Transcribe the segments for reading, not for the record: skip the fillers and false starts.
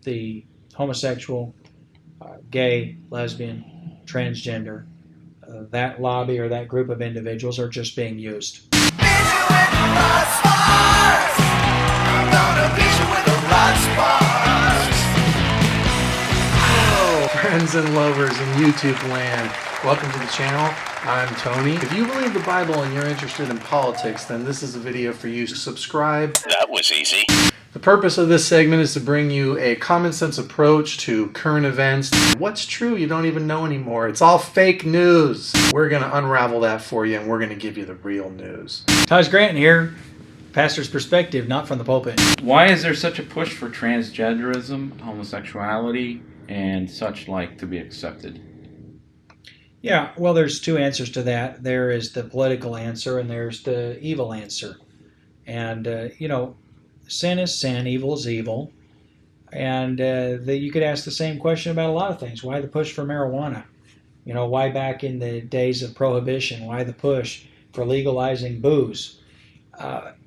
the homosexual, gay, lesbian, transgender, that lobby or that group of individuals are just being used. Hello, friends and lovers in YouTube land. Welcome to the channel. I'm Tony. If you believe the Bible and you're interested in politics, then this is a video for you. Subscribe. That was easy. The purpose of this segment is to bring you a common sense approach to current events. What's true you don't even know anymore. It's all fake news. We're going to unravel that for you, and we're going to give you the real news. Taj Grant here, pastor's perspective, not from the pulpit. Why is there such a push for transgenderism, homosexuality, and such like to be accepted? Yeah, well, there's two answers to that. There is the political answer and there's the evil answer. And, sin is sin, evil is evil. And you could ask the same question about a lot of things. Why the push for marijuana? Why back in the days of prohibition? Why the push for legalizing booze?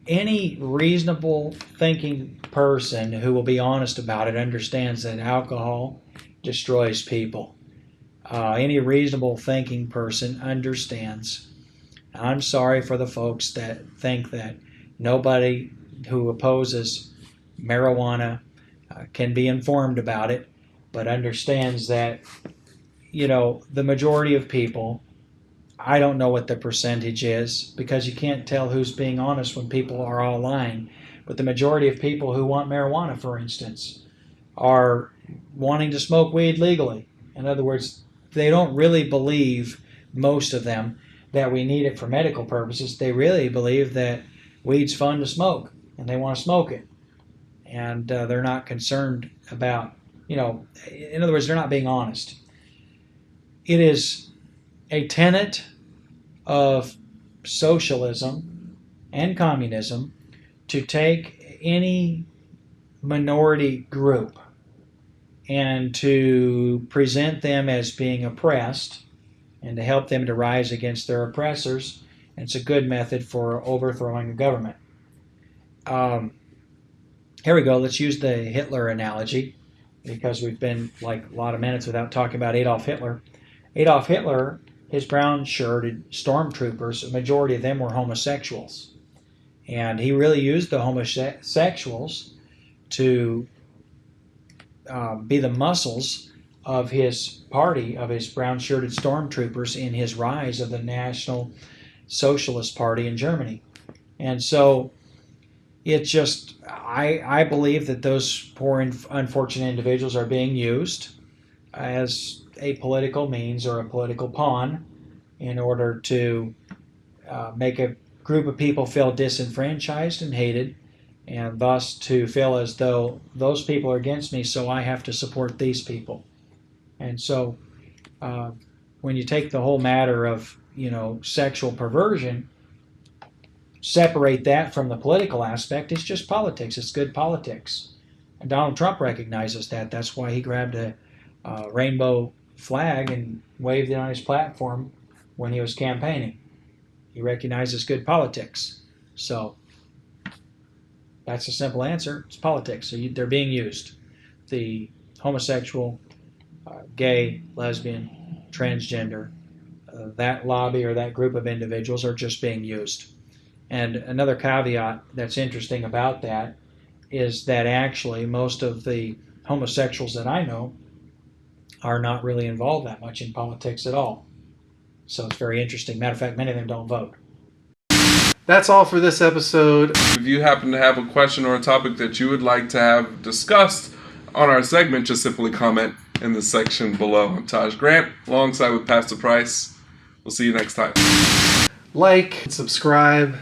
Any reasonable thinking person who will be honest about it understands that alcohol destroys people. Any reasonable thinking person understands. I'm sorry for the folks that think that nobody who opposes marijuana can be informed about it, but understands that, the majority of people, I don't know what the percentage is because you can't tell who's being honest when people are all lying, but the majority of people who want marijuana, for instance, are wanting to smoke weed legally. In other words, they don't really believe, most of them, that we need it for medical purposes. They really believe that weed's fun to smoke, and they want to smoke it. And they're not concerned about, in other words, they're not being honest. It is a tenet of socialism and communism to take any minority group and to present them as being oppressed and to help them to rise against their oppressors. And it's a good method for overthrowing a government. Here we go. Let's use the Hitler analogy because we've been like a lot of minutes without talking about Adolf Hitler. Adolf Hitler, his brown-shirted stormtroopers, a majority of them were homosexuals. And he really used the homosexuals to be the muscles of his party, of his brown-shirted stormtroopers in his rise of the National Socialist Party in Germany. And so it just, I believe that those poor, unfortunate individuals are being used as a political means or a political pawn in order to make a group of people feel disenfranchised and hated, and thus to feel as though those people are against me, so I have to support these people. And so when you take the whole matter of, sexual perversion, separate that from the political aspect, it's just politics. It's good politics. And Donald Trump recognizes that. That's why he grabbed a rainbow flag and waved it on his platform when he was campaigning. He recognizes good politics. So that's a simple answer. It's politics. So they're being used. The homosexual, gay, lesbian, transgender, that lobby or that group of individuals are just being used. And another caveat that's interesting about that is that actually most of the homosexuals that I know are not really involved that much in politics at all. So it's very interesting. Matter of fact, many of them don't vote. That's all for this episode. If you happen to have a question or a topic that you would like to have discussed on our segment, just simply comment in the section below. I'm Taj Grant, alongside with Pastor Price. We'll see you next time. Like, subscribe.